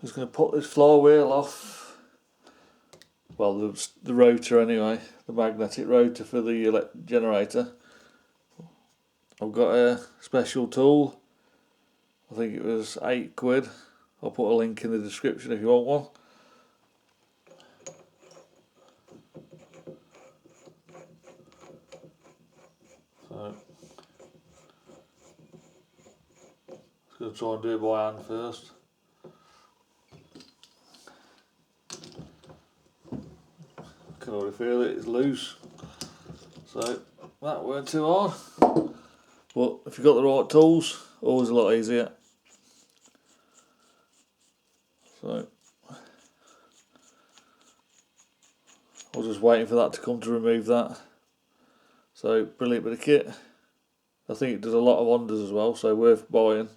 Just going to put this flywheel off, well the rotor anyway, the magnetic rotor for the generator. I've got a special tool, I think it was £8. I'll put a link in the description if you want one. So, just going to try and do it by hand first. I can already feel it, it's loose. So that weren't too hard. But if you've got the right tools, always a lot easier. So I was just waiting for that to come to remove that. So brilliant bit of kit. I think it does a lot of Hondas as well, so worth buying.